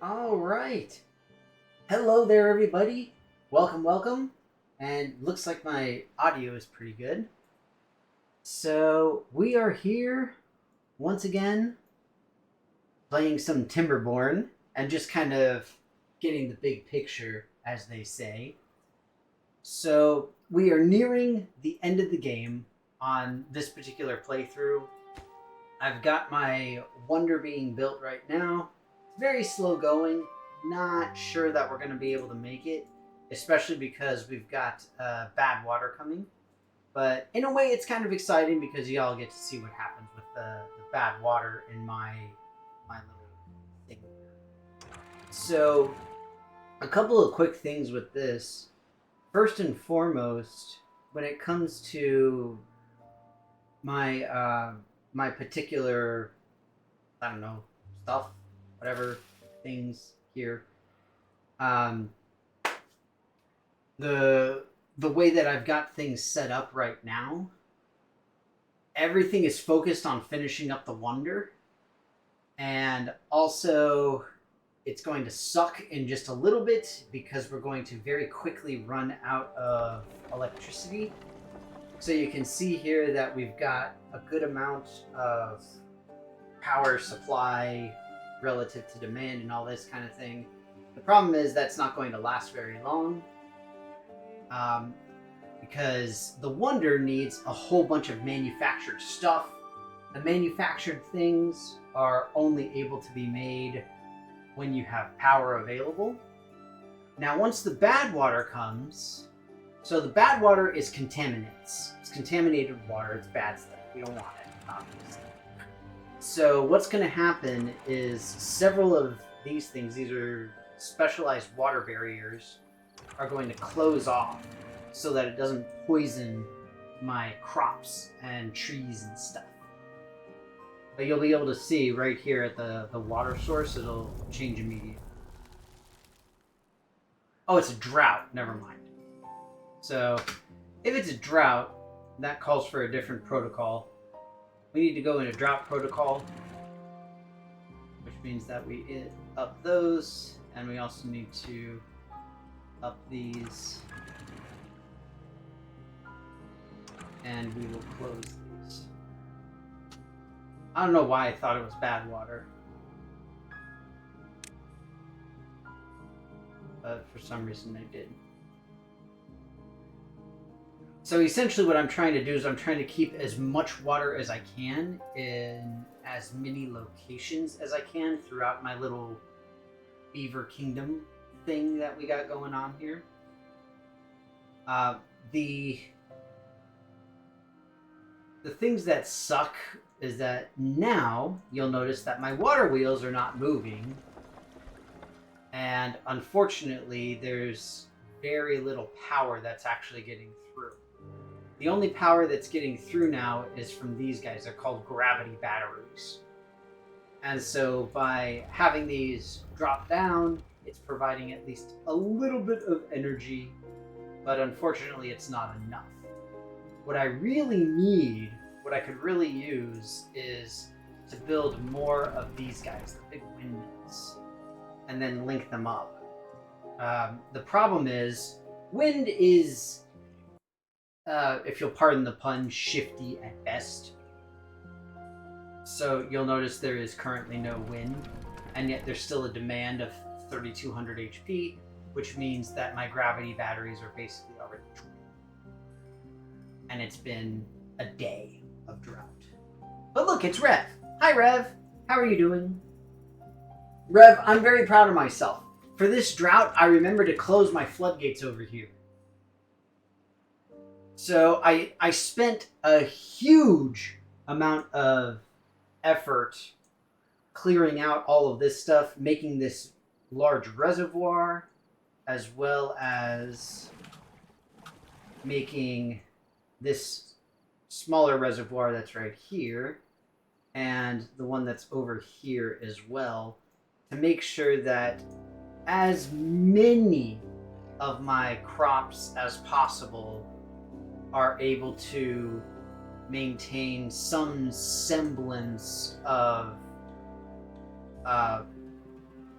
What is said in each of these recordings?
All right. Hello there, everybody. Welcome, welcome. And looks like my audio is pretty good. So we are here once again playing some Timberborn and just kind of getting the big picture, as they say. So we are nearing the end of the game on this particular playthrough. I've got my Wonder being built right now. It's very slow going. Not sure that we're going to be able to make it, especially because we've got bad water coming. But in a way, it's kind of exciting because y'all get to see what happens with the bad water in my little thing. So, a couple of quick things with this. First and foremost, when it comes to my particular, I don't know, stuff, whatever things here. Um, the way that I've got things set up right now, everything is focused on finishing up the Wonder, and also it's going to suck in just a little bit because we're going to very quickly run out of electricity. So you can see here that we've got a good amount of power supply relative to demand and all this kind of thing. The problem is that's not going to last very long because the Wonder needs a whole bunch of manufactured stuff. The manufactured things are only able to be made when you have power available. Now, once the bad water comes, so the bad water is contaminants. It's contaminated water. It's bad stuff. We don't want it, obviously. So what's going to happen is several of these things, these are specialized water barriers, are going to close off so that it doesn't poison my crops and trees and stuff. But you'll be able to see right here at the water source, it'll change immediately. Oh, it's a drought. Never mind. So if it's a drought, that calls for a different protocol. We need to go in a drought protocol, which means that we up those, and we also need to up these, and we will close these. I don't know why I thought it was bad water, but for some reason I did. So essentially what I'm trying to do is I'm trying to keep as much water as I can in as many locations as I can throughout my little beaver kingdom thing that we got going on here. The things that suck is that now you'll notice that my water wheels are not moving, and unfortunately there's very little power that's actually getting through. The only power that's getting through now is from these guys. They're called gravity batteries. And so by having these drop down, it's providing at least a little bit of energy, but unfortunately it's not enough. What I really need, what I could really use, is to build more of these guys, the big windmills, and then link them up. The problem is, wind is, if you'll pardon the pun, shifty at best. So you'll notice there is currently no wind, and yet there's still a demand of 3200 HP, which means that my gravity batteries are basically already drained. And it's been a day of drought. But look, it's Rev. Hi, Rev. How are you doing? Rev, I'm very proud of myself. For this drought, I remember to close my floodgates over here. So I spent a huge amount of effort clearing out all of this stuff, making this large reservoir, as well as making this smaller reservoir that's right here, and the one that's over here as well, to make sure that as many of my crops as possible are able to maintain some semblance of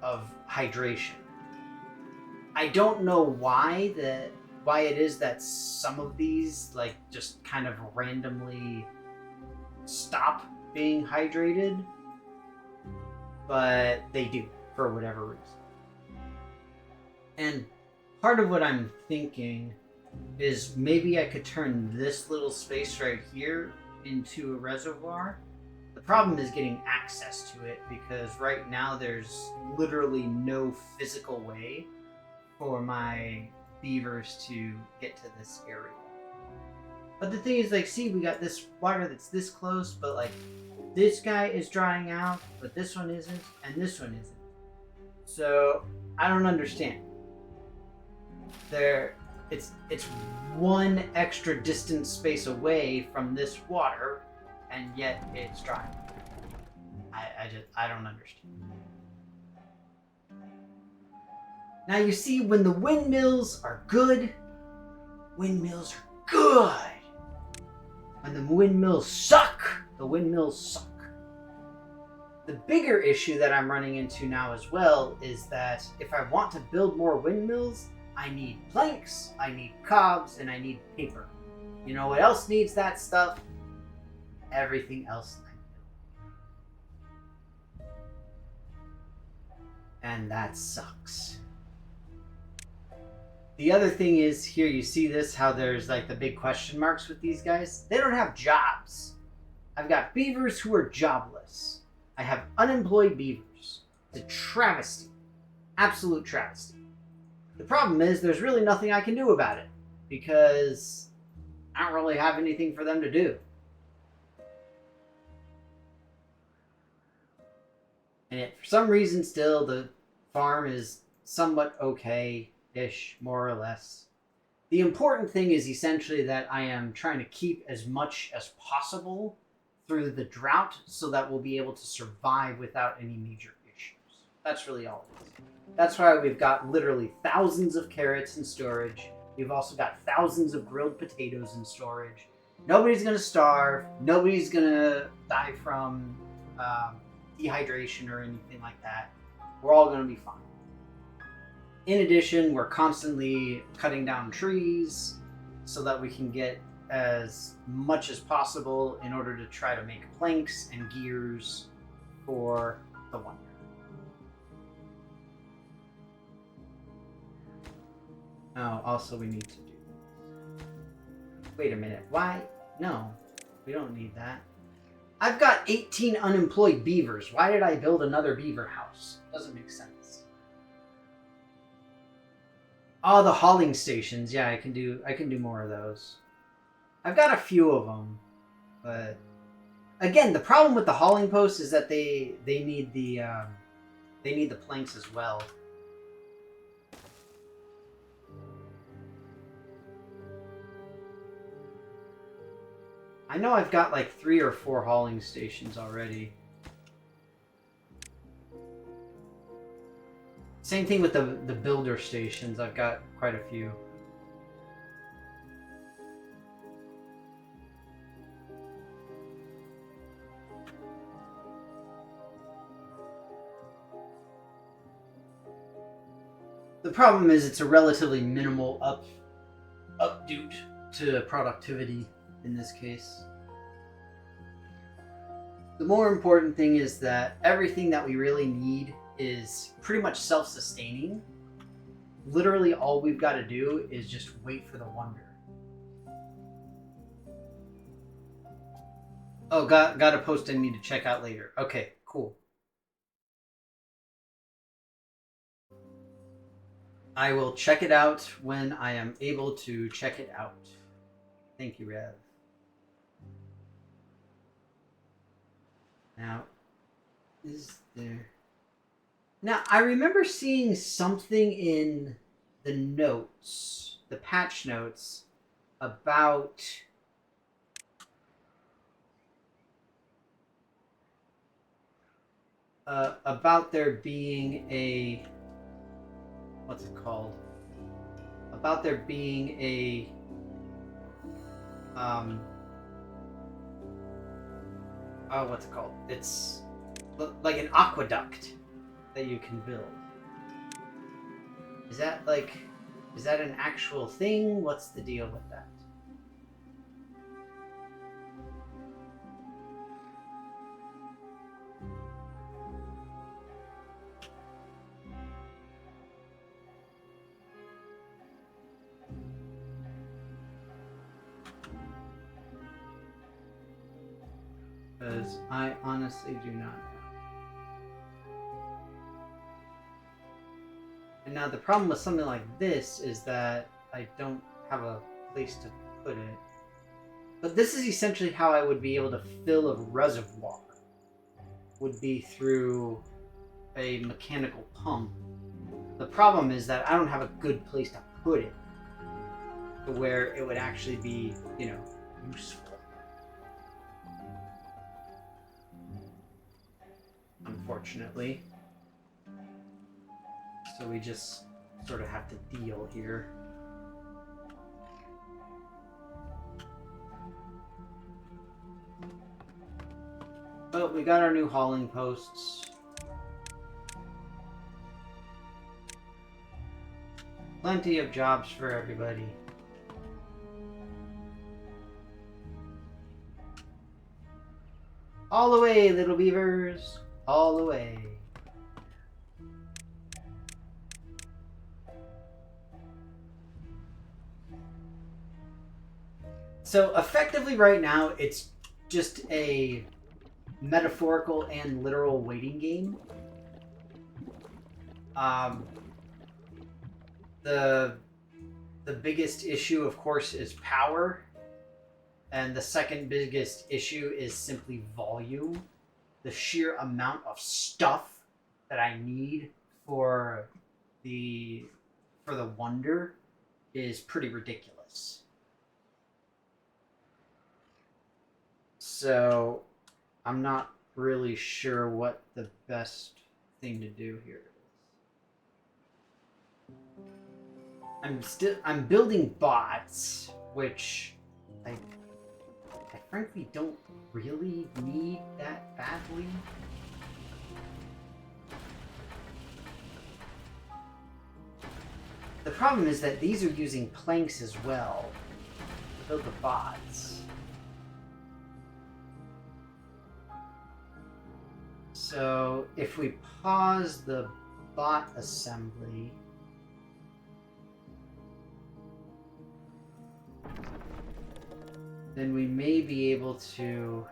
of hydration. I don't know why it is that some of these like just kind of randomly stop being hydrated, but they do for whatever reason. And part of what I'm thinking is maybe I could turn this little space right here into a reservoir. The problem is getting access to it, because right now there's literally no physical way for my beavers to get to this area. But the thing is, like, see, we got this water that's this close, but like this guy is drying out, but this one isn't, and this one isn't. So I don't understand. It's one extra distance space away from this water, and yet it's dry. I don't understand. Now you see, when the windmills are good, windmills are good. When the windmills suck, the windmills suck. The bigger issue that I'm running into now as well is that if I want to build more windmills, I need planks, I need cogs, and I need paper. You know what else needs that stuff? Everything else I build. And that sucks. The other thing is, here you see this, how there's like the big question marks with these guys. They don't have jobs. I've got beavers who are jobless. I have unemployed beavers. It's a travesty. Absolute travesty. The problem is there's really nothing I can do about it, because I don't really have anything for them to do. And yet, for some reason still, the farm is somewhat okay-ish, more or less. The important thing is essentially that I am trying to keep as much as possible through the drought so that we'll be able to survive without any major issues. That's really all it is. That's why we've got literally thousands of carrots in storage. We've also got thousands of grilled potatoes in storage. Nobody's going to starve. Nobody's going to die from dehydration or anything like that. We're all going to be fine. In addition, we're constantly cutting down trees so that we can get as much as possible in order to try to make planks and gears for the Wonder. Oh, also we need to do this. Wait a minute, why? No, we don't need that. I've got 18 unemployed beavers. Why did I build another beaver house? Doesn't make sense. Oh, the hauling stations. Yeah, I can do more of those. I've got a few of them, but again, the problem with the hauling posts is that they need the planks as well. I know I've got like 3 or 4 hauling stations already. Same thing with the builder stations. I've got quite a few. The problem is it's a relatively minimal updo to productivity in this case. The more important thing is that everything that we really need is pretty much self-sustaining. Literally all we've got to do is just wait for the Wonder. Oh, got a post I need to check out later. Okay, cool. I will check it out when I am able to check it out. Thank you, Rev. Now, is there... Now, I remember seeing something in the notes, the patch notes, about... about there being a... What's it called? About there being a... oh, what's it called? It's like an aqueduct that you can build. Is that an actual thing? What's the deal with that? Because I honestly do not know. And now the problem with something like this is that I don't have a place to put it. But this is essentially how I would be able to fill a reservoir. Would be through a mechanical pump. The problem is that I don't have a good place to put it to where it would actually be, useful. Unfortunately. So we just sort of have to deal here. But we got our new hauling posts. Plenty of jobs for everybody. All the way, little beavers. All the way. So effectively right now, it's just a metaphorical and literal waiting game. The biggest issue, of course, is power. And the second biggest issue is simply volume. The sheer amount of stuff that I need for the Wonder is pretty ridiculous. So I'm not really sure what the best thing to do here is. I'm building bots, which I frankly don't really need that badly. The problem is that these are using planks as well to build the bots. So if we pause the bot assembly, then we may be able to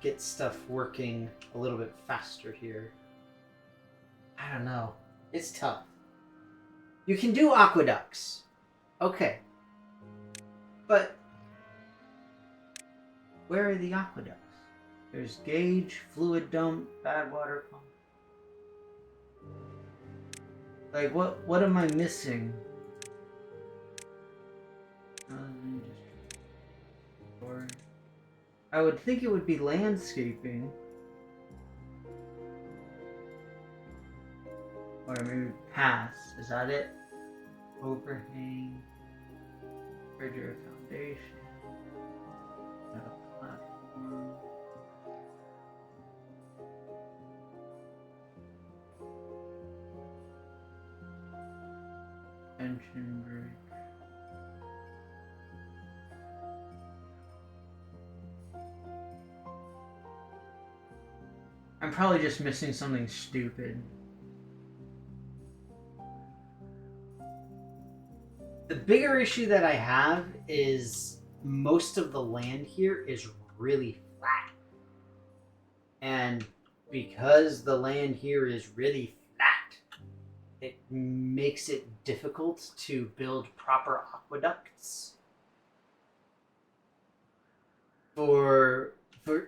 get stuff working a little bit faster here. I don't know. It's tough. You can do aqueducts. Okay. But where are the aqueducts? There's gauge, fluid dump, bad water pump. Like, what am I missing? I would think it would be landscaping. Or maybe pass. Is that it? Overhang. Bridge foundation. Platform. Tension bridge. I'm probably just missing something stupid. The bigger issue that I have is most of the land here is really flat. And because the land here is really flat, it makes it difficult to build proper aqueducts. For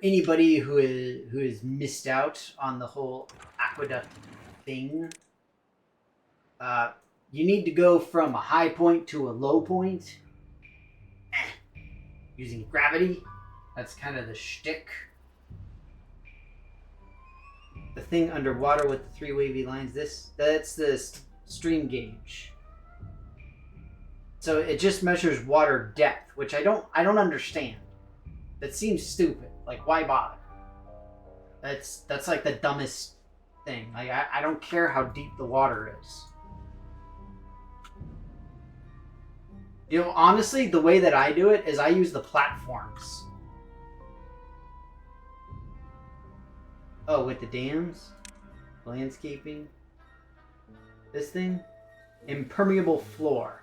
anybody who is missed out on the whole aqueduct thing, you need to go from a high point to a low point using gravity. That's kind of the shtick. The thing underwater with the three wavy lines, that's the stream gauge. So it just measures water depth, which I don't understand. That seems stupid. Like, why bother? That's like the dumbest thing. Like, I don't care how deep the water is. You know, honestly, the way that I do it is I use the platforms. Oh, with the dams? Landscaping? This thing? Impermeable floor.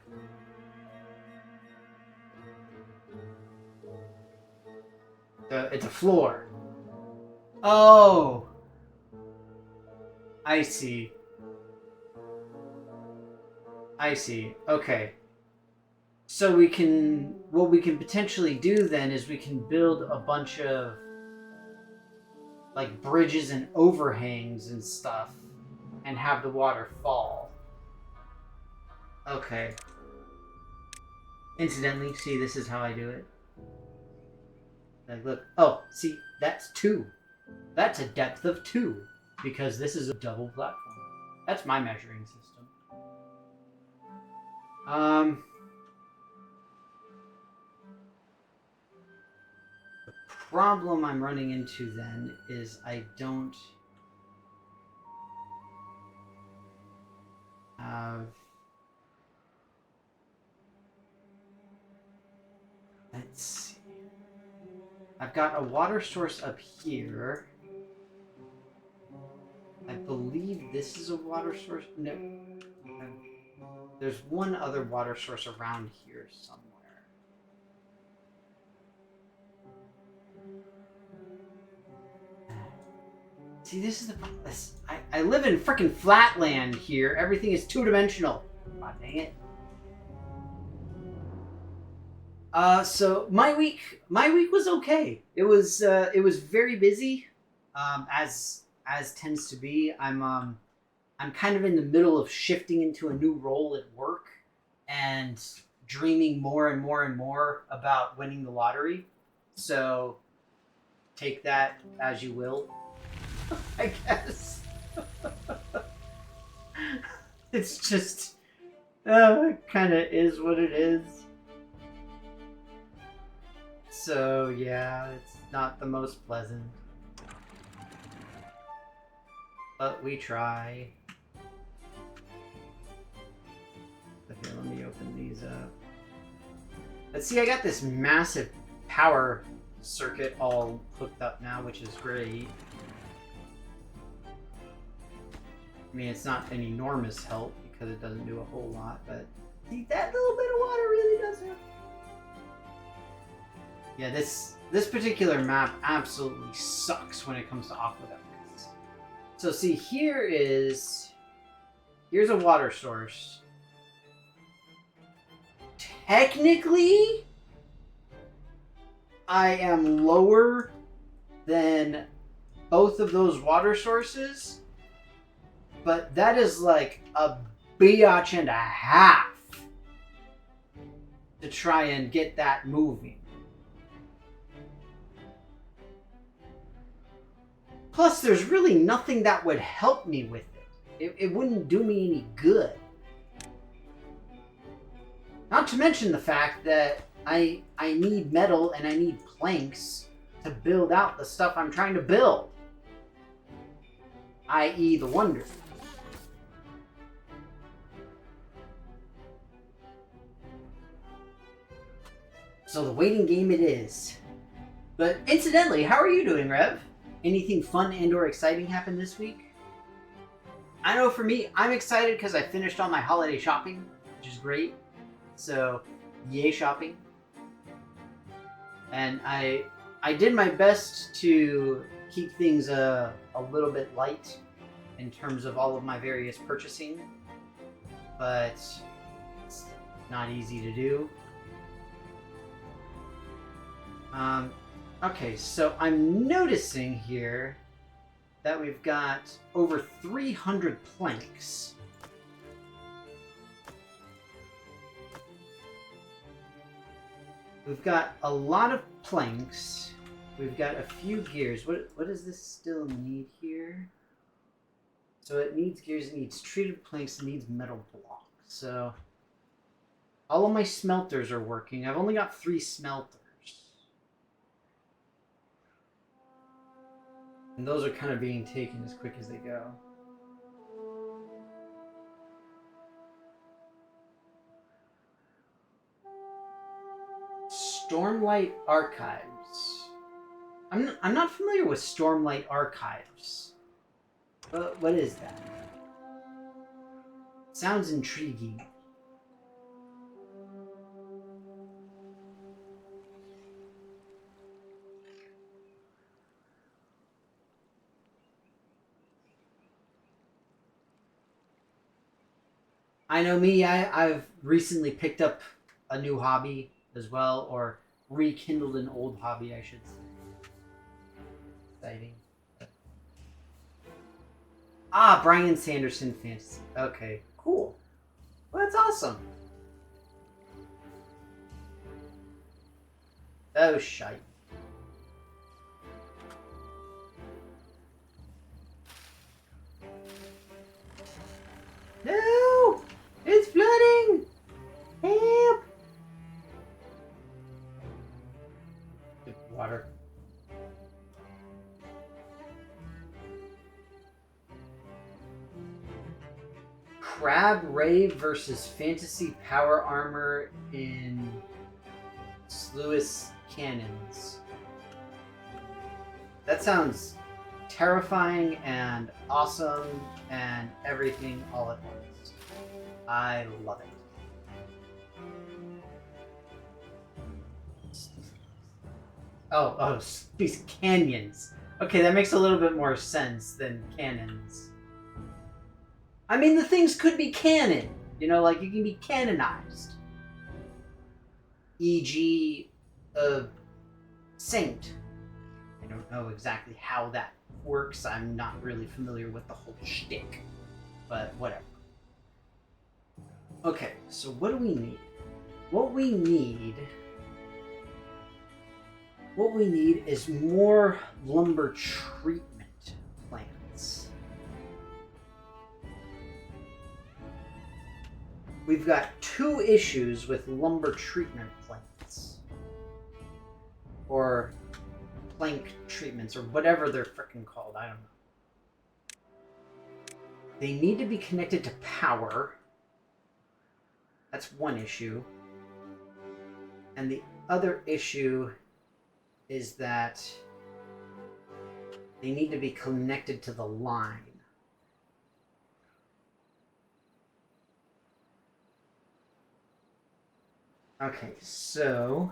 It's a floor. Oh! I see. I see. Okay. So what we can potentially do then is we can build a bunch of like bridges and overhangs and stuff and have the water fall. Okay. Incidentally, see, this is how I do it. Like, look. Oh, see, that's 2. That's a depth of 2 because this is a double platform. That's my measuring system. The problem I'm running into then is I don't have... Let's see. I've got a water source up here. I believe this is a water source. No. There's one other water source around here somewhere. See, this is the... I live in frickin' flatland here. Everything is 2-dimensional. God dang it. So my week was okay. It was very busy, as tends to be. I'm kind of in the middle of shifting into a new role at work and dreaming more and more and more about winning the lottery. So take that as you will, I guess. It's just, it kind of is what it is. So yeah, it's not the most pleasant. But we try. Okay, let me open these up. Let's see, I got this massive power circuit all hooked up now, which is great. I mean, it's not an enormous help because it doesn't do a whole lot, but see, that little bit of water really does help. Yeah, this particular map absolutely sucks when it comes to aqueducts. So see, here's a water source. Technically, I am lower than both of those water sources, but that is like a biatch and a half to try and get that moving. Plus, there's really nothing that would help me with it. It wouldn't do me any good. Not to mention the fact that I need metal and I need planks to build out the stuff I'm trying to build. I.e. the Wondrous. So the waiting game it is. But incidentally, how are you doing, Rev? Anything fun and or exciting happened this week? I know for me, I'm excited because I finished all my holiday shopping, which is great. So, yay shopping. And I did my best to keep things a little bit light in terms of all of my various purchasing, but it's not easy to do. Okay, so I'm noticing here that we've got over 300 planks. We've got a lot of planks. We've got a few gears. What does this still need here? So it needs gears, it needs treated planks, it needs metal blocks. So all of my smelters are working. I've only got 3 smelters. And those are kind of being taken as quick as they go. Stormlight Archives. I'm not familiar with Stormlight Archives. What is that? Sounds intriguing. I know me, I've recently picked up a new hobby as well, or rekindled an old hobby, I should say. Exciting. Ah, Brian Sanderson Fantasy. Okay, cool. Well, that's awesome. Oh, shite. No! It's flooding! Help! Water. Crab Ray versus Fantasy Power Armor in Sluice Cannons. That sounds terrifying and awesome and everything all at once. I love it. Oh, these canyons. Okay, that makes a little bit more sense than cannons. I mean, the things could be canon. You know, like you can be canonized. E.g., a saint. I don't know exactly how that works. I'm not really familiar with the whole shtick. But whatever. Okay, so what do we need? What we need is more lumber treatment plants. We've got 2 issues with lumber treatment plants. Or plank treatments, or whatever they're frickin' called, I don't know. They need to be connected to power. That's one issue. And the other issue is that they need to be connected to the line. Okay, so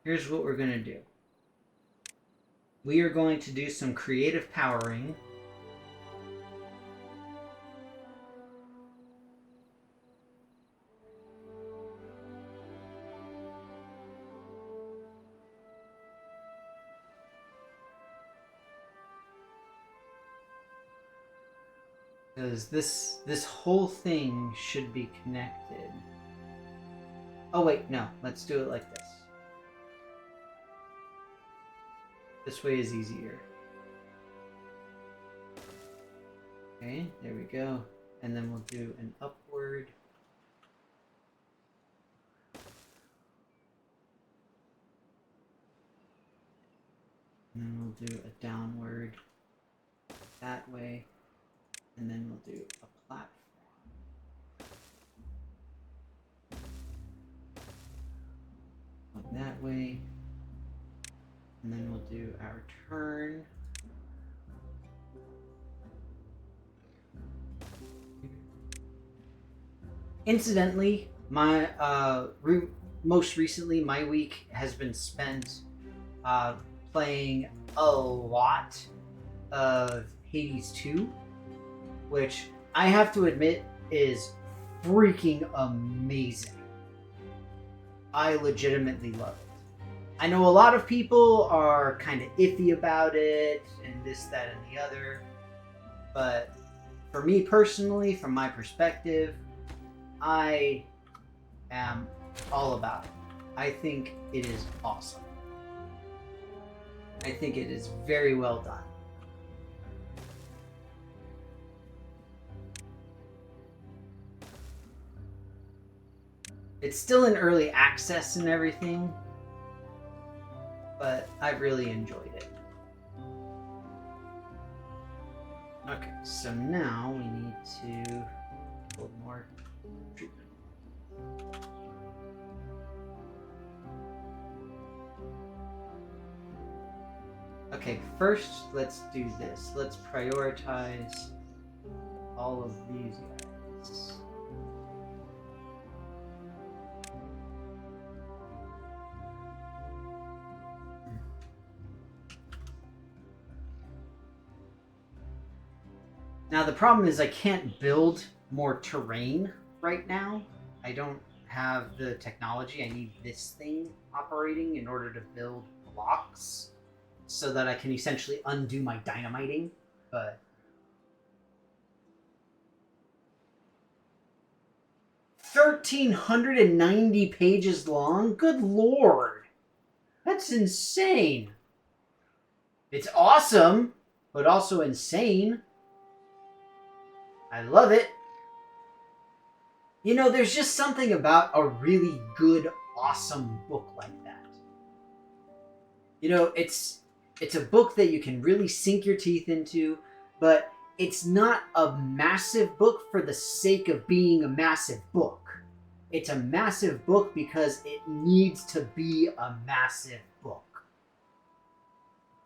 here's what we're going to do. We are going to do some creative powering. Because this whole thing should be connected. Oh wait, no. Let's do it like this. This way is easier. Okay, there we go. And then we'll do an upward. And then we'll do a downward that way. And then we'll do a platform. Like that way. And then we'll do our turn. Incidentally, my most recently my week has been spent playing a lot of Hades 2, which I have to admit is freaking amazing. I legitimately love it. I know a lot of people are kind of iffy about it and this, that, and the other, but for me personally, from my perspective, I am all about it. I think it is awesome. I think it is very well done. It's still in early access and everything, but I've really enjoyed it. Okay, so now we need to build more treatment. Okay, first let's do this. Let's prioritize all of these guys. Now the problem is I can't build more terrain right now. I don't have the technology. I need this thing operating in order to build blocks so that I can essentially undo my dynamiting, but 1,390 pages long? Good lord. That's insane. It's awesome, but also insane. I love it. You know, there's just something about a really good, awesome book like that. You know, it's a book that you can really sink your teeth into, but it's not a massive book for the sake of being a massive book. It's a massive book because it needs to be a massive book.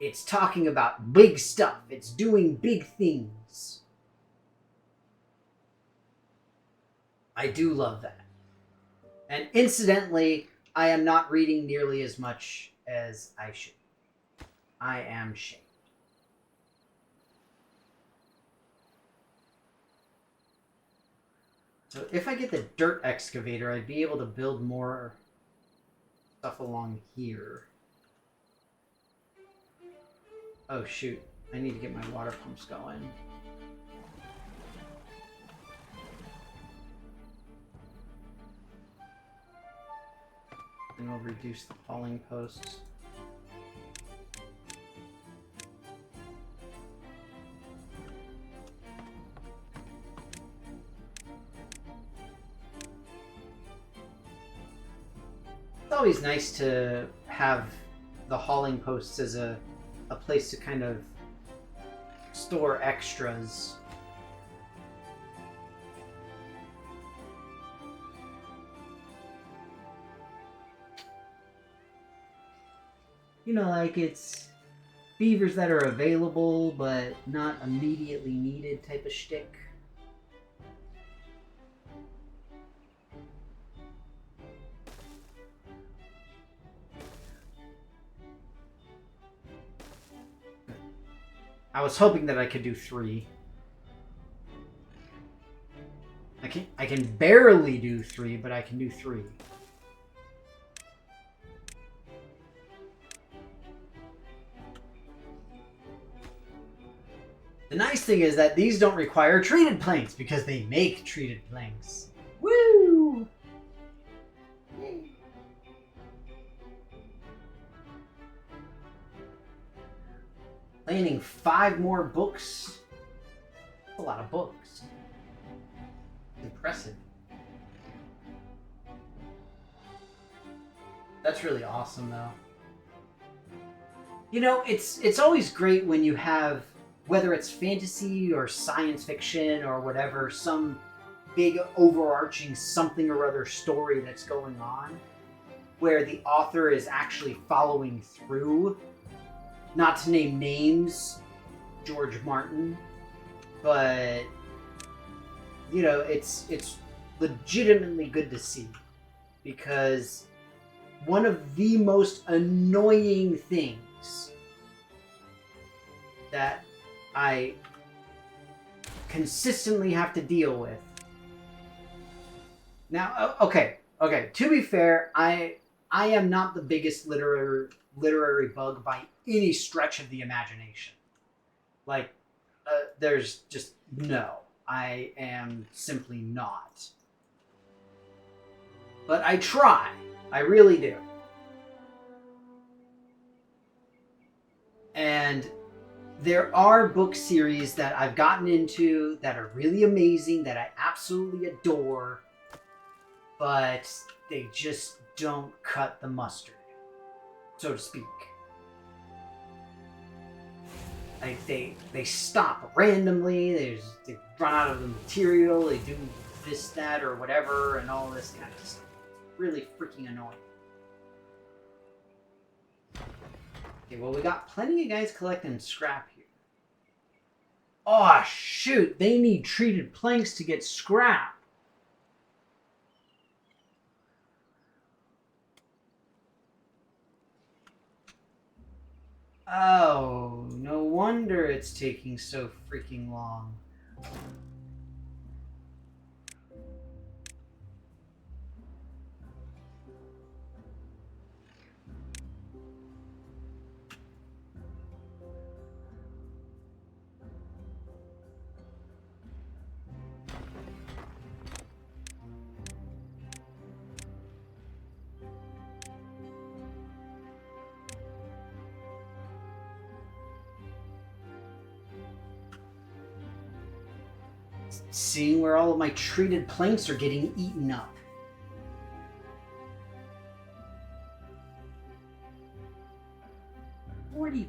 It's talking about big stuff. It's doing big things. I do love that. And incidentally, I am not reading nearly as much as I should. I am shamed. So if I get the dirt excavator, I'd be able to build more stuff along here. Oh shoot, I need to get my water pumps going. And we'll reduce the hauling posts. It's always nice to have the hauling posts as a place to kind of store extras. You know, like it's beavers that are available but not immediately needed type of shtick. I was hoping that I could do 3. I can barely do 3, but I can do 3. The nice thing is that these don't require treated planks because they make treated planks. Woo! Yay. Planning 5 more books. That's a lot of books. Impressive. That's really awesome, though. You know, it's always great when you have, whether it's fantasy or science fiction or whatever, some big overarching something or other story that's going on, where the author is actually following through. Not to name names, George Martin, but you know, it's legitimately good to see, because one of the most annoying things that I consistently have to deal with. Now, okay, to be fair, I am not the biggest literary bug by any stretch of the imagination. Like, there's just no. I am simply not. But I try. I really do. And there are book series that I've gotten into that are really amazing, that I absolutely adore, but they just don't cut the mustard, so to speak. Like they stop randomly. They run out of the material. They do this, that, or whatever, and all this kind of stuff. Really freaking annoying. Okay, well, we got plenty of guys collecting scrap here. Oh shoot! They need treated planks to get scrap. Oh, no wonder it's taking so freaking long. Seeing where all of my treated planks are getting eaten up.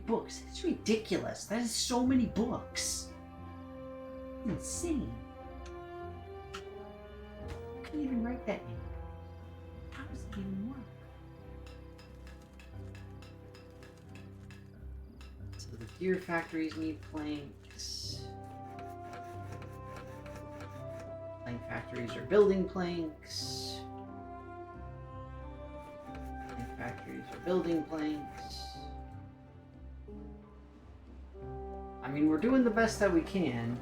Books. It's ridiculous. That is so many books. Insane. I couldn't even write that in. How does it even work? So the gear factories need planks. Plank factories are building planks. Plank factories are building planks. I mean, we're doing the best that we can.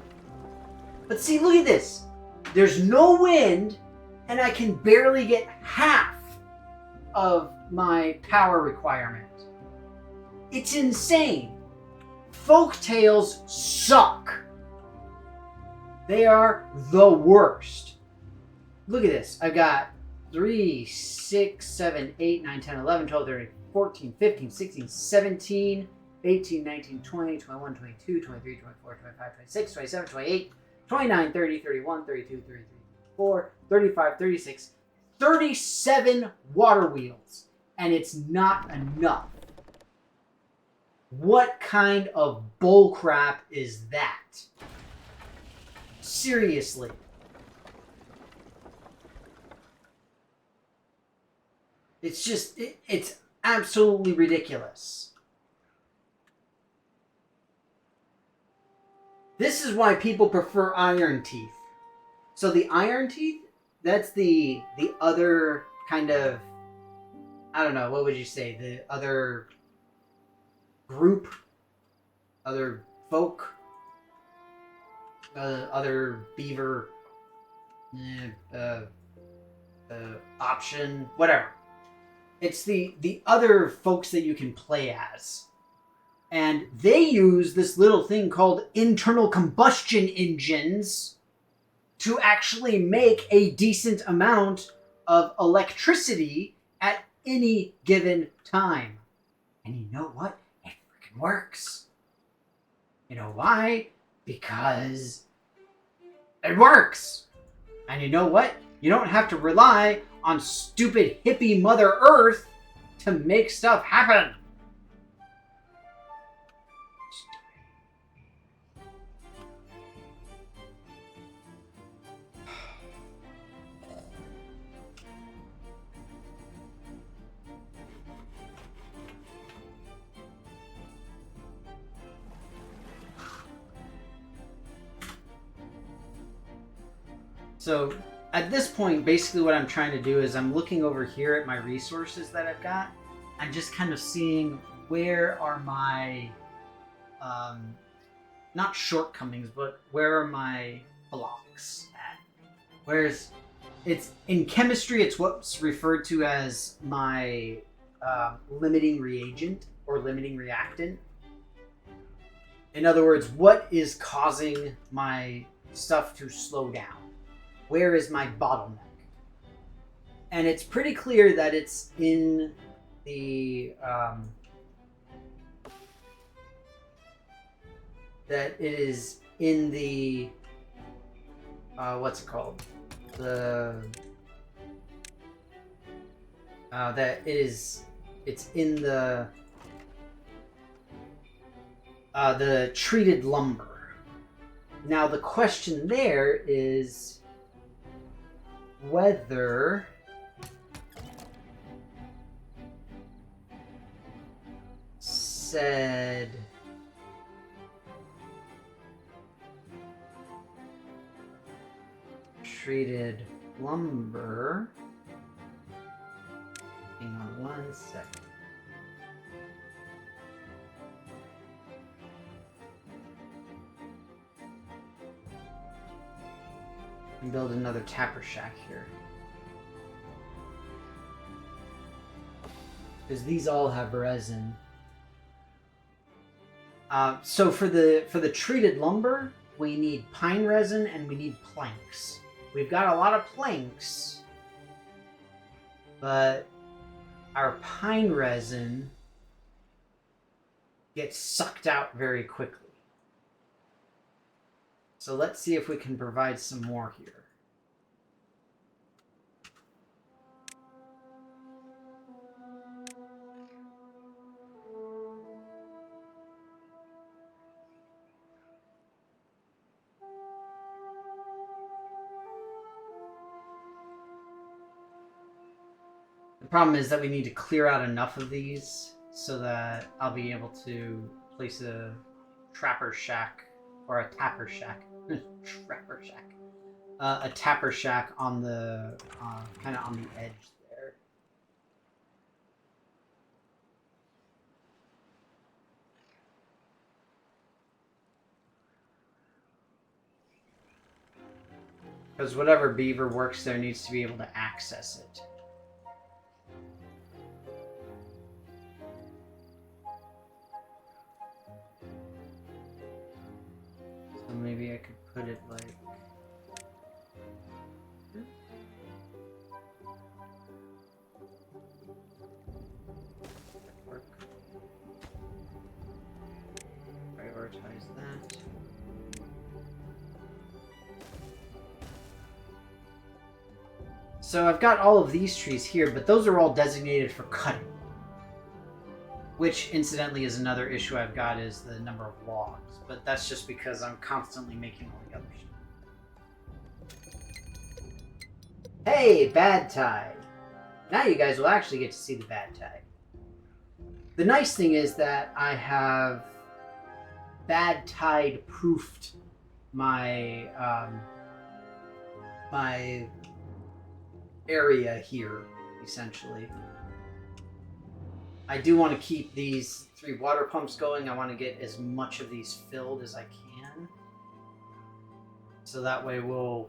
But see, look at this. There's no wind, and I can barely get half of my power requirement. It's insane. Folk tales suck. They are the worst. Look at this. I've got 3, 6, 7, 8, 9, 10, 11, 12, 13, 14, 15, 16, 17... 18, 19, 20, 21, 22, 23, 24, 25, 26, 27, 28, 29, 30, 31, 32, 33, 34, 35, 36, 37 water wheels. And it's not enough. What kind of bullcrap is that? Seriously. It's just, it's absolutely ridiculous. This is why people prefer iron teeth. So the iron teeth, that's the other kind of, I don't know, what would you say? The other group, other folk, other beaver, option, whatever. It's the other folks that you can play as. And they use this little thing called internal combustion engines to actually make a decent amount of electricity at any given time. And you know what? It freaking works. You know why? Because it works. And you know what? You don't have to rely on stupid hippie Mother Earth to make stuff happen. So at this point, basically what I'm trying to do is I'm looking over here at my resources that I've got. I'm just kind of seeing where are my, not shortcomings, but where are my blocks at? Whereas it's in chemistry, it's what's referred to as my limiting reagent or limiting reactant. In other words, what is causing my stuff to slow down? Where is my bottleneck? And it's pretty clear that it's in the that it is in the what's it called? The that it is it's in the the treated lumber. Now the question there is whether said treated lumber. Hang on one second. And build another tapper shack here. Because these all have resin. So for the treated lumber, we need pine resin and we need planks. We've got a lot of planks, but our pine resin gets sucked out very quickly. So let's see if we can provide some more here. The problem is that we need to clear out enough of these so that I'll be able to place a trapper shack or a tapper shack. Trapper shack. A tapper shack on the kind of on the edge there. Because whatever beaver works there needs to be able to access it. So maybe I could put it like... Prioritize that. So I've got all of these trees here, but those are all designated for cutting. Which, incidentally, is another issue I've got, is the number of logs. But that's just because I'm constantly making all the other shit. Hey, bad tide! Now you guys will actually get to see the bad tide. The nice thing is that I have bad tide proofed my my area here, essentially. I do want to keep these 3 water pumps going. I want to get as much of these filled as I can. So that way we'll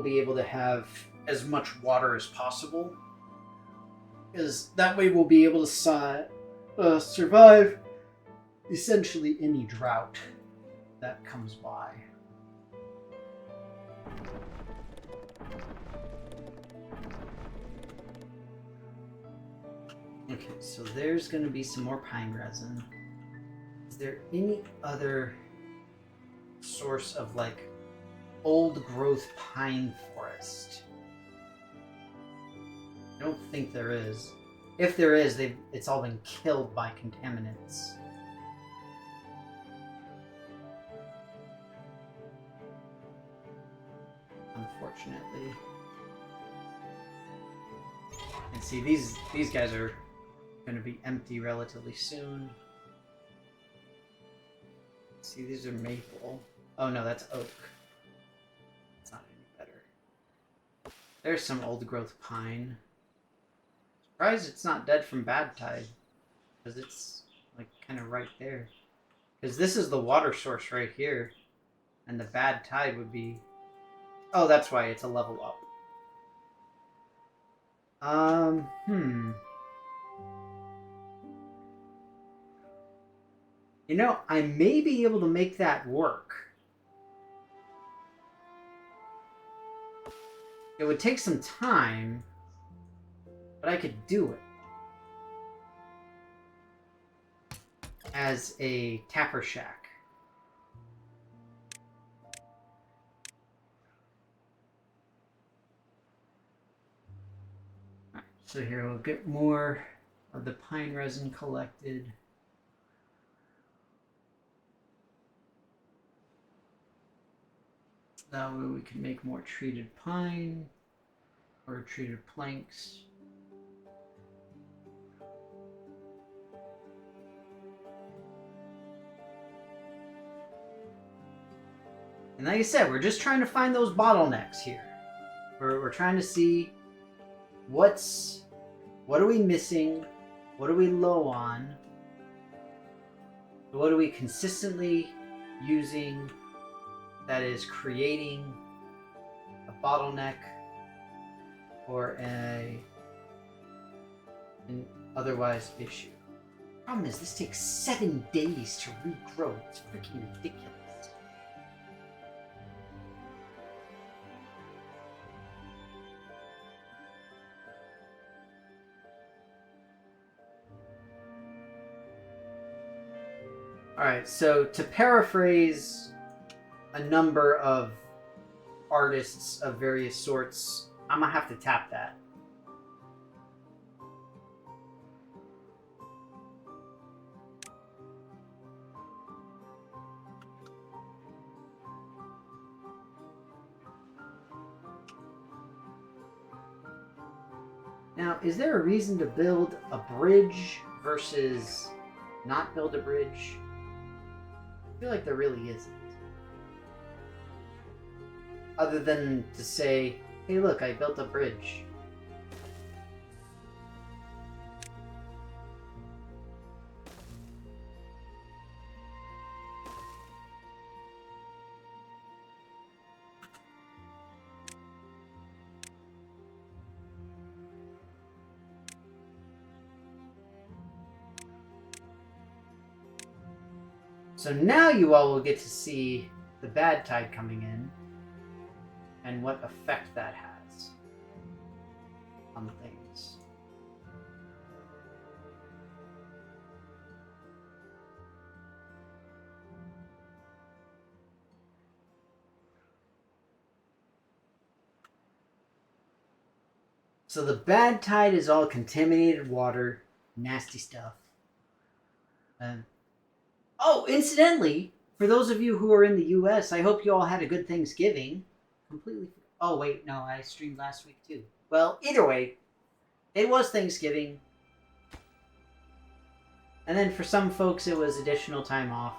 be able to have as much water as possible. Because that way we'll be able to survive essentially any drought that comes by. Okay, so there's going to be some more pine resin. Is there any other source of, like, old growth pine forest? I don't think there is. If there is, it's all been killed by contaminants. Unfortunately. And see, these guys are going to be empty relatively soon. See, these are maple. Oh no, that's oak. It's not any better. There's some old growth pine. Surprised it's not dead from bad tide, because it's like kind of right there. Because this is the water source right here, and the bad tide would be... Oh, that's why it's a level up. You know, I may be able to make that work. It would take some time, but I could do it. As a tapper shack. Alright, so here we'll get more of the pine resin collected. That way we can make more treated pine or treated planks. And like I said, we're just trying to find those bottlenecks here. We're trying to see what are we missing, what are we low on, what are we consistently using that is creating a bottleneck or an otherwise issue. Problem is, this takes 7 days to regrow. It's freaking ridiculous. Alright, so to paraphrase a number of artists of various sorts, I'm gonna have to tap that. Now, is there a reason to build a bridge versus not build a bridge? I feel like there really isn't. Other than to say, hey look, I built a bridge. So now you all will get to see the bad tide coming in and what effect that has on things. So the bad tide is all contaminated water, nasty stuff. Oh, incidentally, for those of you who are in the US, I hope you all had a good Thanksgiving. Completely. Oh, wait, no, I streamed last week too. Well, either way, it was Thanksgiving. And then for some folks, it was additional time off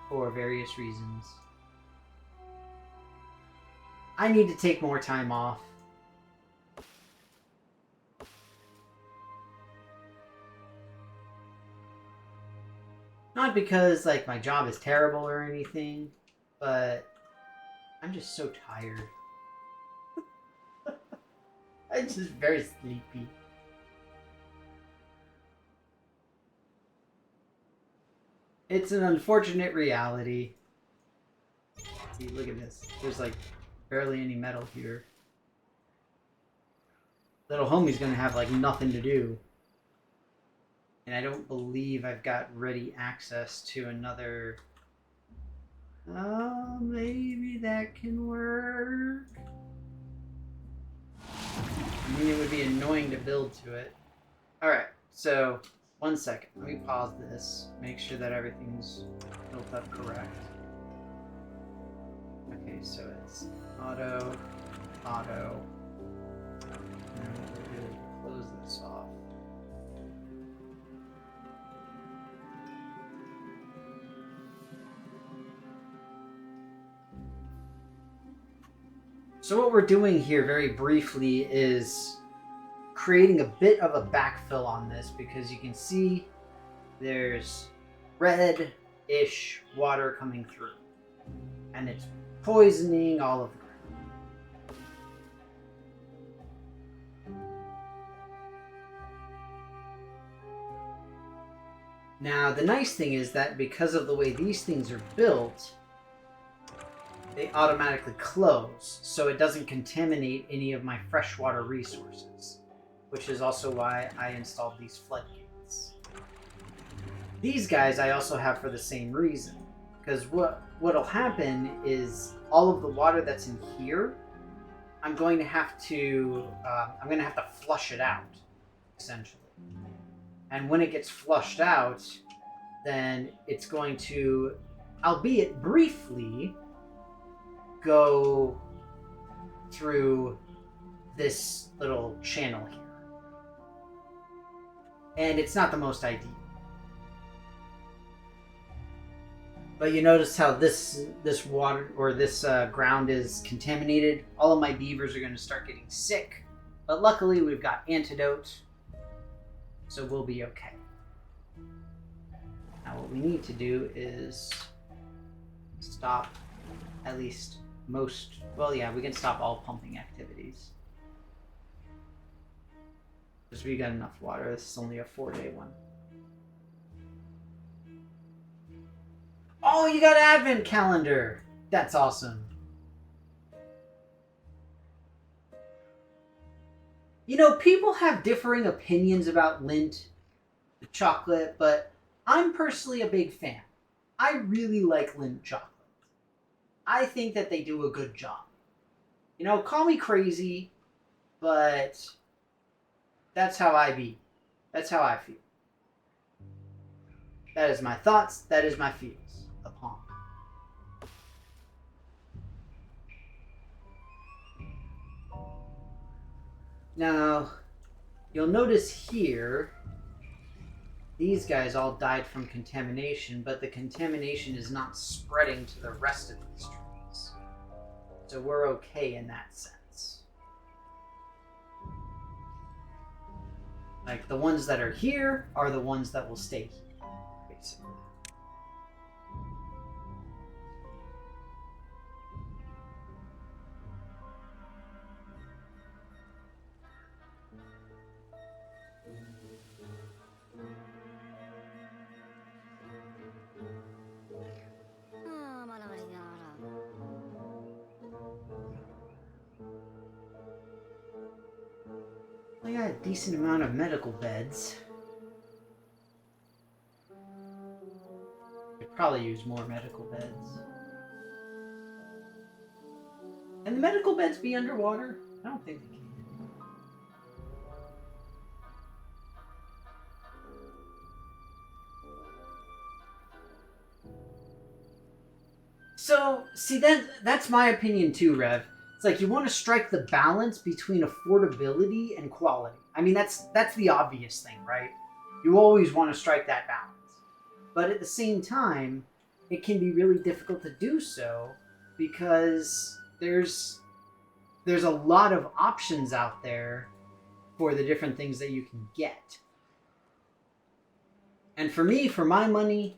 for various reasons. I need to take more time off. Not because, like, my job is terrible or anything, but I'm just so tired. I'm just very sleepy. It's an unfortunate reality. See, look at this. There's, like, barely any metal here. Little homie's gonna have, like, nothing to do. And I don't believe I've got ready access to another... Oh, maybe that can work. I mean, it would be annoying to build to it. Alright, so, 1 second. Let me pause this. Make sure that everything's built up correct. Okay, so it's auto, auto. And then what we'll do is close this off. So what we're doing here very briefly is creating a bit of a backfill on this because you can see there's red-ish water coming through and it's poisoning all of the ground. Now the nice thing is that because of the way these things are built, they automatically close, so it doesn't contaminate any of my freshwater resources, which is also why I installed these floodgates. These guys I also have for the same reason, because what'll happen is all of the water that's in here, I'm going to have to flush it out, essentially. And when it gets flushed out, then it's going to, albeit briefly, go through this little channel here. And it's not the most ideal. But you notice how this water or this ground is contaminated. All of my beavers are going to start getting sick. But luckily we've got antidote. So we'll be okay. Now what we need to do is stop at least most... Well, yeah, we can stop all pumping activities. Because we got enough water. This is only a 4-day one. Oh, you got an advent calendar! That's awesome. You know, people have differing opinions about Lindt, the chocolate, but I'm personally a big fan. I really like Lindt chocolate. I think that they do a good job. You know, call me crazy, but that's how I be. That's how I feel. That is my thoughts. That is my feels upon. Now, you'll notice here, these guys all died from contamination, but the contamination is not spreading to the rest of these trees. So we're okay in that sense. Like, the ones that are here are the ones that will stay here, basically. I got a decent amount of medical beds. Could probably use more medical beds. Can the medical beds be underwater? I don't think they can. So, see, that's my opinion too, Rev. It's like you want to strike the balance between affordability and quality. I mean, that's the obvious thing, right? You always want to strike that balance. But at the same time, it can be really difficult to do so because there's a lot of options out there for the different things that you can get. And for me, for my money,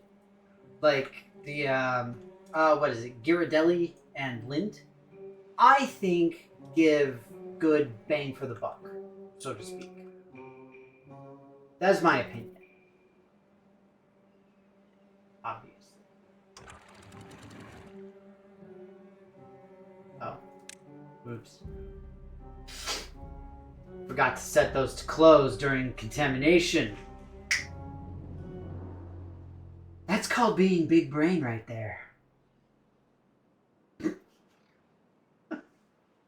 like the what is it, Ghirardelli and Lindt, I think give good bang for the buck, so to speak. That's my opinion. Obviously. Oh. Oops. Forgot to set those to close during contamination. That's called being big brain right there.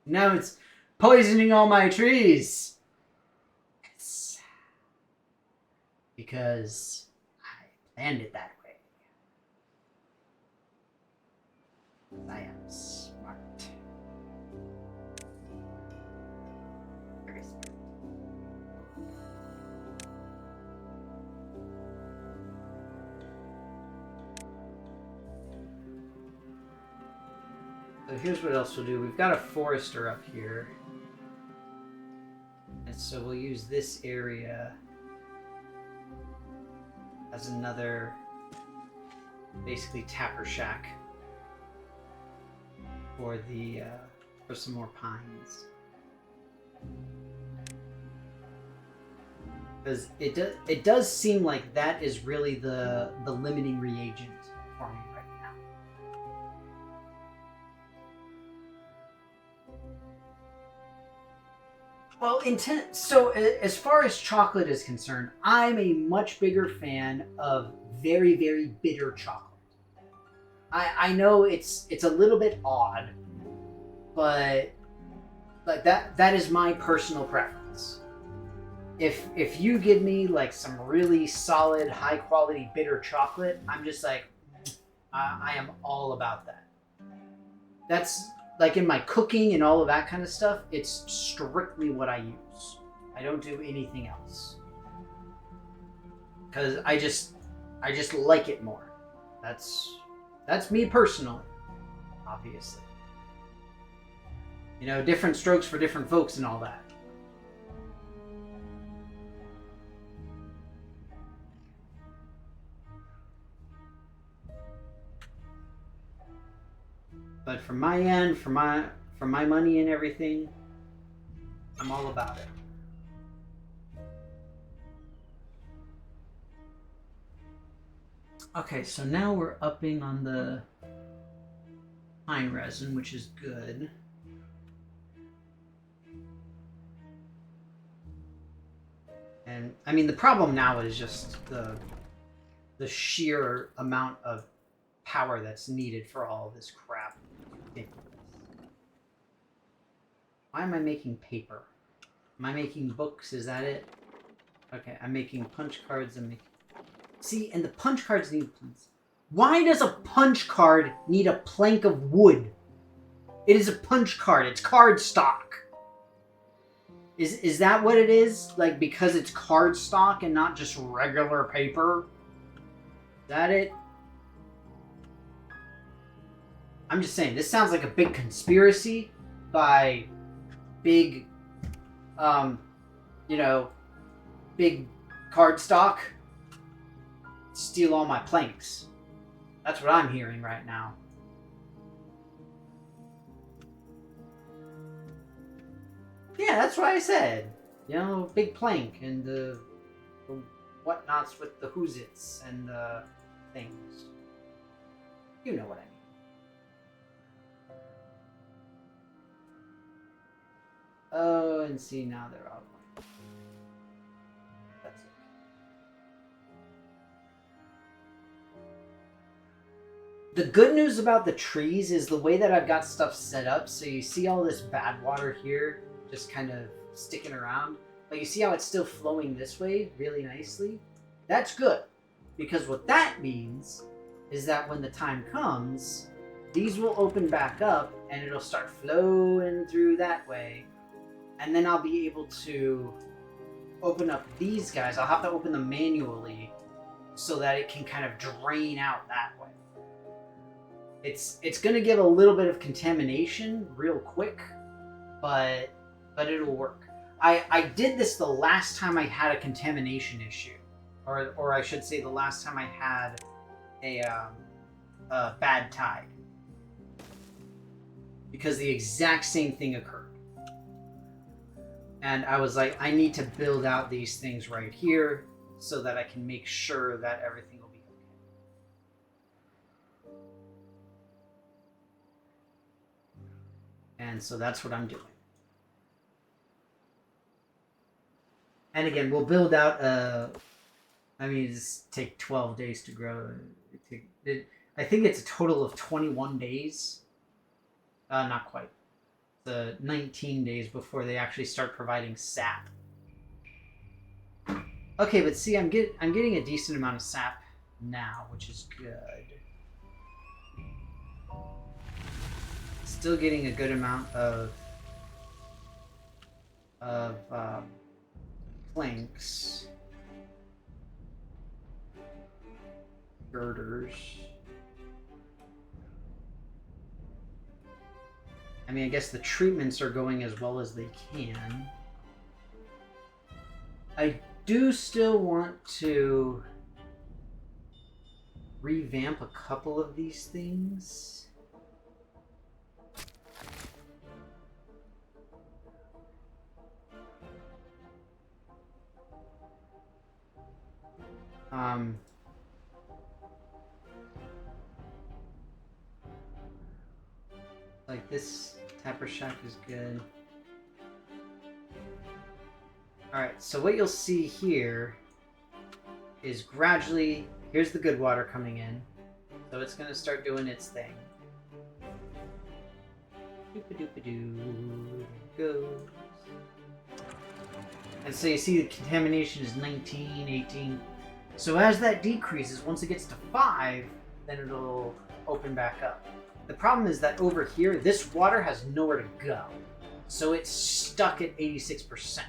Now it's poisoning all my trees. Yes. Because I planned it that way. I am smart. Very smart. So here's what else we'll do. We've got a forester up here. And so we'll use this area as another, basically, tapper shack for the for some more pines. Because it does seem like that is really the limiting reagent for me right now. Well, so as far as chocolate is concerned, I'm a much bigger fan of very, very bitter chocolate. I know it's a little bit odd, but that is my personal preference. If you give me like some really solid, high quality bitter chocolate, I'm just like, I am all about that. like in my cooking and all of that kind of stuff, it's strictly what I use. I don't do anything else. Because I just like it more. That's me personally, obviously. You know, different strokes for different folks and all that. But from my end, for my money and everything, I'm all about it. Okay, so now we're upping on the pine resin, which is good. And I mean, the problem now is just the sheer amount of power that's needed for all of this crap. Why am I making paper? Am I making books? Is that it? Okay, I'm making punch cards. See, and the punch cards need planks. Why does a punch card need a plank of wood? It is a punch card. It's card stock. Is that what it is? Like, because it's card stock and not just regular paper? Is that it? I'm just saying, this sounds like a big conspiracy by big, you know, big card stock. Steal all my planks. That's what I'm hearing right now. Yeah, that's what I said. You know, big plank and the whatnots with the who's-its and the things. You know what I mean. Oh, and see, now they're all going. That's it. The good news about the trees is the way that I've got stuff set up. So you see all this bad water here just kind of sticking around. But you see how it's still flowing this way really nicely? That's good. Because what that means is that when the time comes, these will open back up and it'll start flowing through that way. And then I'll be able to open up these guys. I'll have to open them manually so that it can kind of drain out that way. It's going to give a little bit of contamination real quick, but it'll work. I did this the last time I had a contamination issue, or I should say the last time I had a bad tide, because the exact same thing occurred. And I was like, I need to build out these things right here so that I can make sure that everything will be okay. And so that's what I'm doing. And again, we'll build out I mean, it's take 12 days to grow. I think it's a total of 21 days. Not quite. The 19 days before they actually start providing sap. Okay, but see, I'm getting a decent amount of sap now, which is good. Still getting a good amount of planks, girders. I mean, I guess the treatments are going as well as they can. I do still want to revamp a couple of these things. Like this tapper shack is good. Alright, so what you'll see here is gradually, here's the good water coming in. So it's going to start doing its thing. Doop-a-doop-a-doo. Goes. And so you see the contamination is 19, 18. So as that decreases, once it gets to 5, then it'll open back up. The problem is that over here, this water has nowhere to go. So it's stuck at 86%.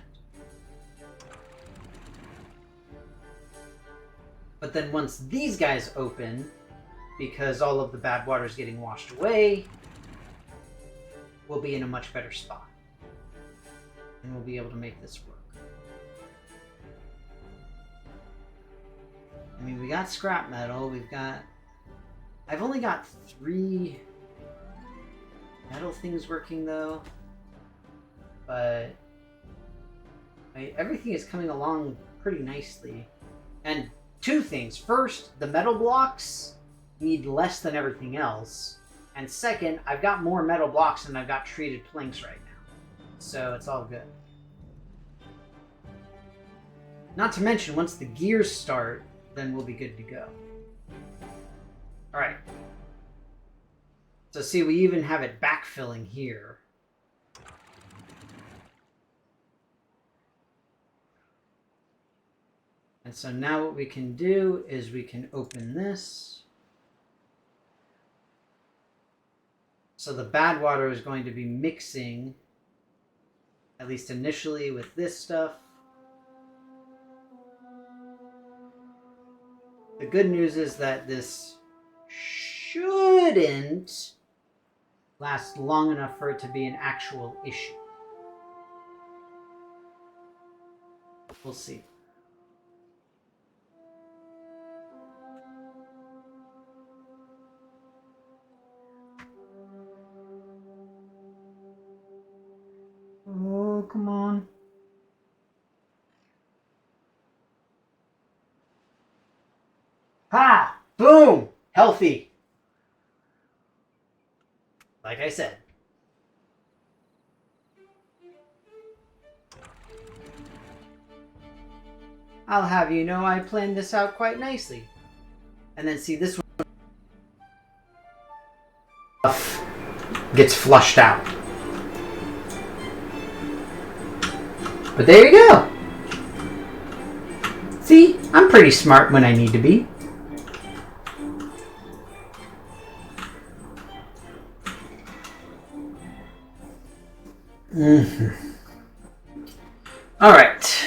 But then once these guys open, because all of the bad water is getting washed away, we'll be in a much better spot. And we'll be able to make this work. I mean, we got scrap metal, we've got... I've only got 3 metal things working though. But everything is coming along pretty nicely. And 2 things. First, the metal blocks need less than everything else. And second, I've got more metal blocks than I've got treated planks right now. So it's all good. Not to mention, once the gears start, then we'll be good to go. Alright. So see, we even have it backfilling here. And so now what we can do is we can open this. So the bad water is going to be mixing, at least initially, with this stuff. The good news is that this shouldn't last long enough for it to be an actual issue. We'll see. Oh, come on. Ha! Boom! Healthy. Like I said. I'll have you know I planned this out quite nicely. And then see this one gets flushed out. But there you go. See, I'm pretty smart when I need to be. Alright.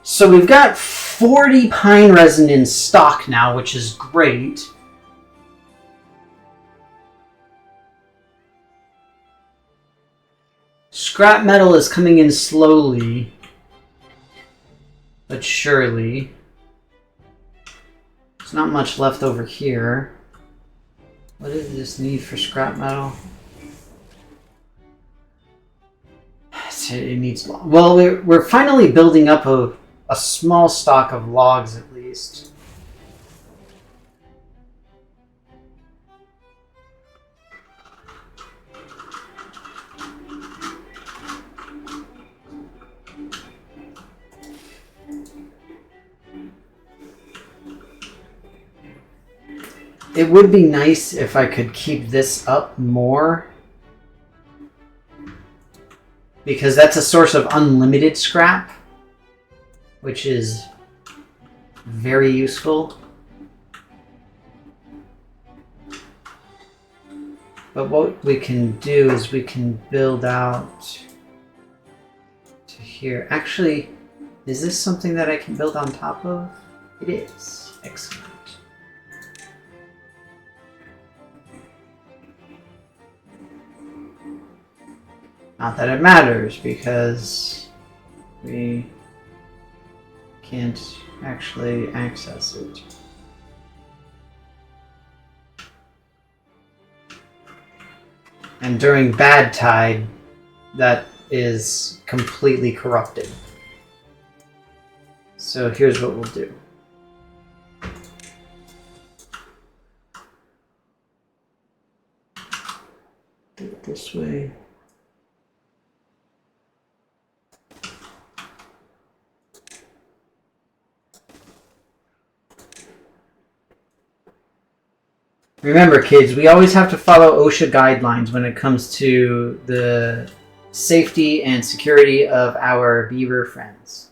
So we've got 40 pine resin in stock now, which is great. Scrap metal is coming in slowly, but surely. There's not much left over here. What does this need for scrap metal? It needs... Well, we're finally building up a small stock of logs, at least. It would be nice if I could keep this up more, because that's a source of unlimited scrap, which is very useful. But what we can do is we can build out to here. Actually, is this something that I can build on top of? It is. Excellent. Not that it matters, because we can't actually access it. And during bad tide, that is completely corrupted. So here's what we'll do. Do it this way. Remember, kids, we always have to follow OSHA guidelines when it comes to the safety and security of our beaver friends.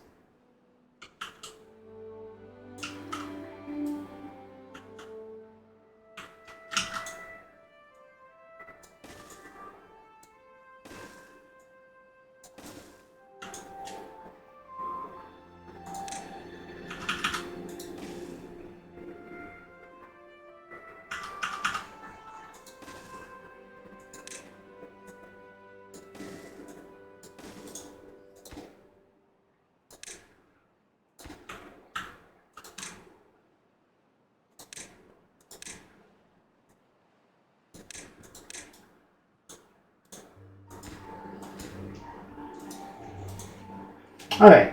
Alright.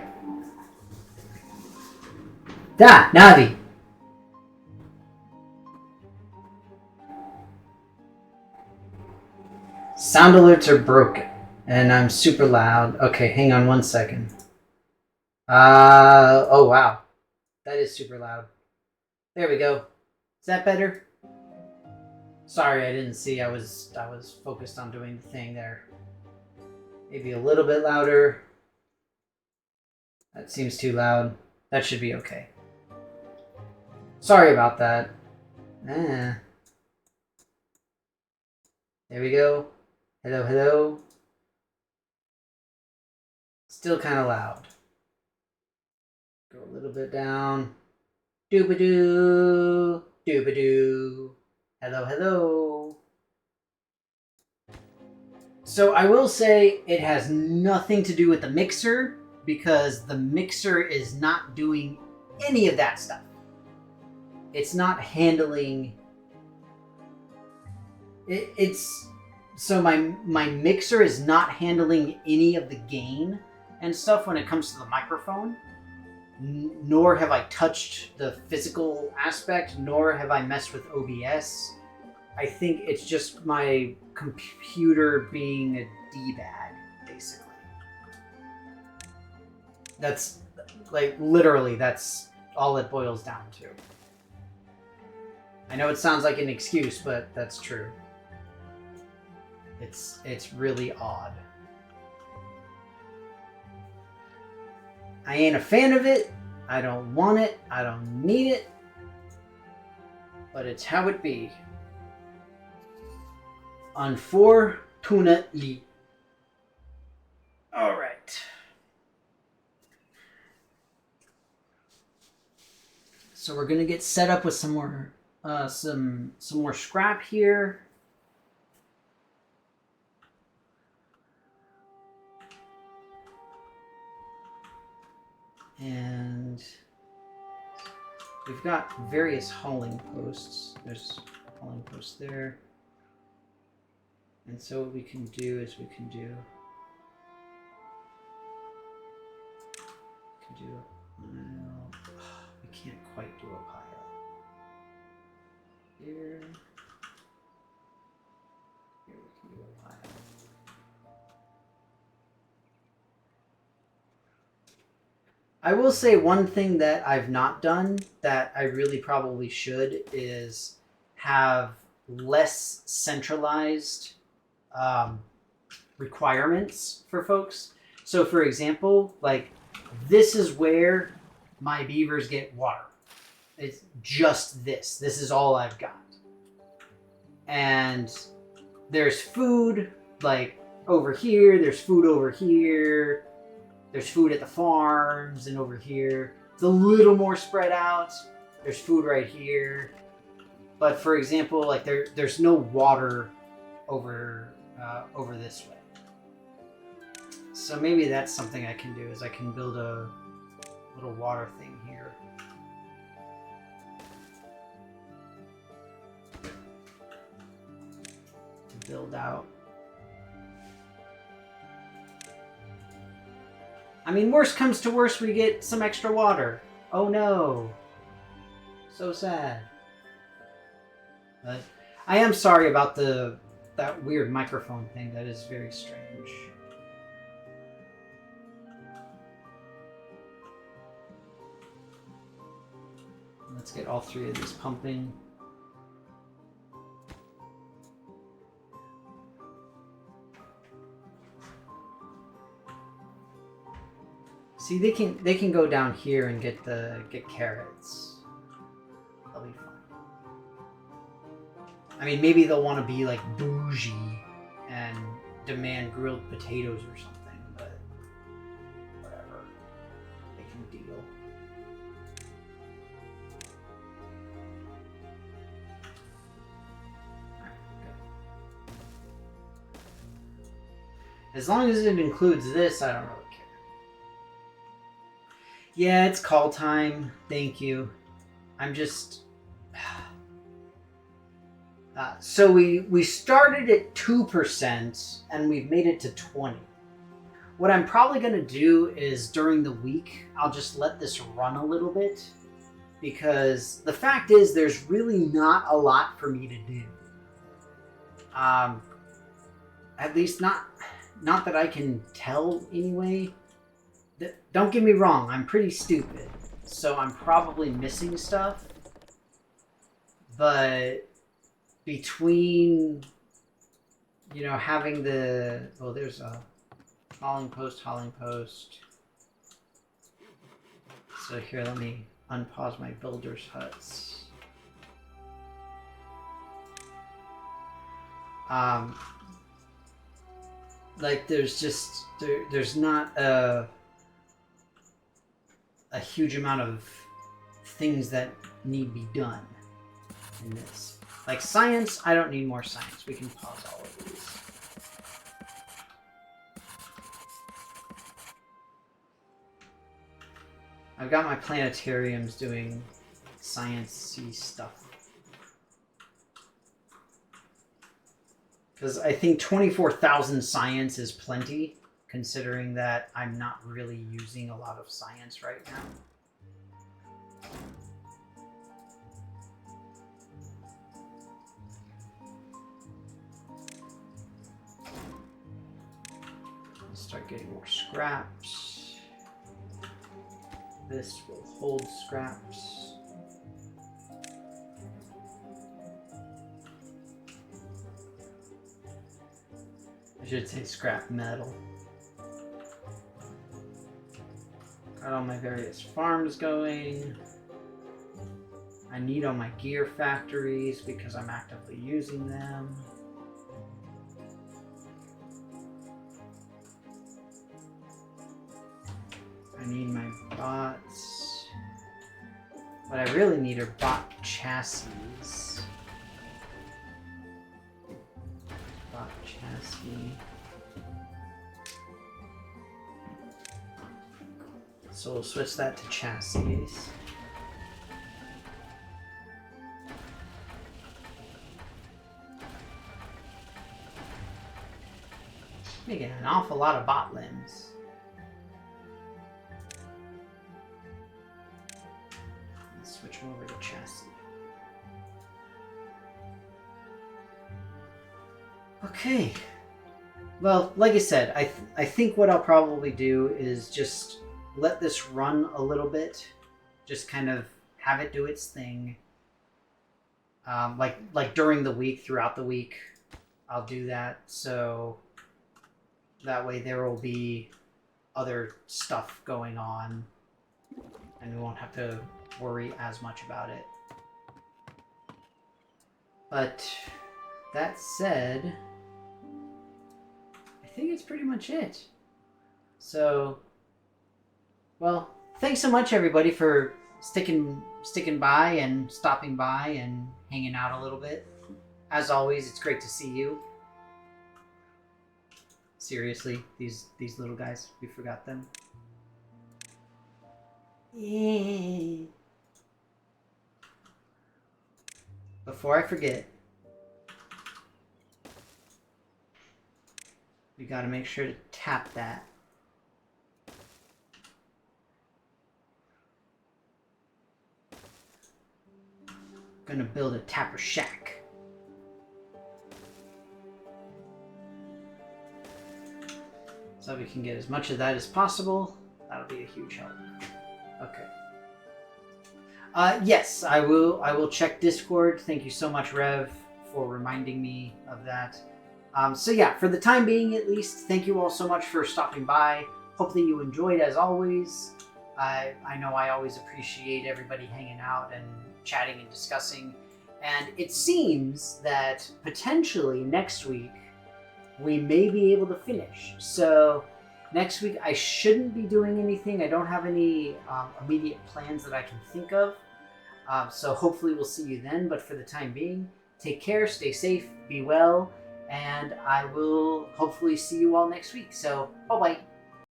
Da, Navi. Sound alerts are broken. And I'm super loud. Okay, hang on 1 second. Oh wow. That is super loud. There we go. Is that better? Sorry, I didn't see. I was focused on doing the thing there. Maybe a little bit louder. That seems too loud. That should be okay. Sorry about that. There we go. Hello, hello. Still kind of loud. Go a little bit down. Doobadoo. Doobadoo. Hello, hello. So I will say it has nothing to do with the mixer because the mixer is not doing any of that stuff. It's not handling... So my mixer is not handling any of the gain and stuff when it comes to the microphone. Nor have I touched the physical aspect, nor have I messed with OBS. I think it's just my computer being a D-bag, basically. That's, like, literally, that's all it boils down to. I know it sounds like an excuse, but that's true. It's really odd. I ain't a fan of it. I don't want it. I don't need it. But it's how it be. Unfortunately. All right. So we're gonna get set up with some more scrap here. And we've got various hauling posts. There's a hauling post there. And so what we can do is we can do well, we can't quite do a pile. Here we can do a pile. I will say one thing that I've not done that I really probably should is have less centralized requirements for folks. So for example, like this is where my beavers get water. It's just this. This is all I've got. And there's food like over here, there's food over here. There's food at the farms and over here. It's a little more spread out. There's food right here. But for example, like there's no water over this way. So maybe that's something I can do is I can build a little water thing here. To build out. I mean, worst comes to worst, we get some extra water. Oh no. So sad. But I am sorry about that weird microphone thing. That is very strange. Let's get all three of these pumping. See, they can go down here and get carrots. They'll be fine. I mean, maybe they'll want to be like bougie and demand grilled potatoes or something, but whatever. They can deal. As long as it includes this, I don't really care. Yeah, it's call time. Thank you. I'm just... so we started at 2% and we've made it to 20. what I'm probably going to do is during the week, I'll just let this run a little bit, because the fact is there's really not a lot for me to do. At least not that I can tell anyway. Don't get me wrong, I'm pretty stupid, so I'm probably missing stuff. But between, having the... Oh, there's a hauling post. So here, let me unpause my builder's huts. Like, there's just... There's not a huge amount of things that need to be done in this. Like science, I don't need more science. We can pause all of these. I've got my planetariums doing science-y stuff. Because I think 24,000 science is plenty, considering that I'm not really using a lot of science right now. Start getting more scraps. This will hold scraps. I should say scrap metal. Got all my various farms going. I need all my gear factories because I'm actively using them. I need my bots. What I really need are bot chassis. Bot chassis. So we'll switch that to chassis. Making an awful lot of bot limbs. Let's switch them over to chassis. Okay. Well, like I said, I think what I'll probably do is just let this run a little bit. Just kind of have it do its thing. Like during the week, throughout the week, I'll do that. So that way there will be other stuff going on and we won't have to worry as much about it. But that said, I think it's pretty much it. So, well, thanks so much everybody for sticking by and stopping by and hanging out a little bit. As always, it's great to see you. Seriously, these little guys, we forgot them. Yeah. Before I forget, we gotta make sure to tap that. Gonna build a tapper shack. So we can get as much of that as possible. That'll be a huge help. Okay. Yes, I will check Discord. Thank you so much, Rev, for reminding me of that. So yeah, for the time being at least, thank you all so much for stopping by. Hope that you enjoyed as always. I know I always appreciate everybody hanging out and chatting and discussing. And it seems that potentially next week, we may be able to finish. So next week I shouldn't be doing anything. I don't have any immediate plans that I can think of. So hopefully we'll see you then. But for the time being, take care, stay safe, be well, and I will hopefully see you all next week. So bye-bye.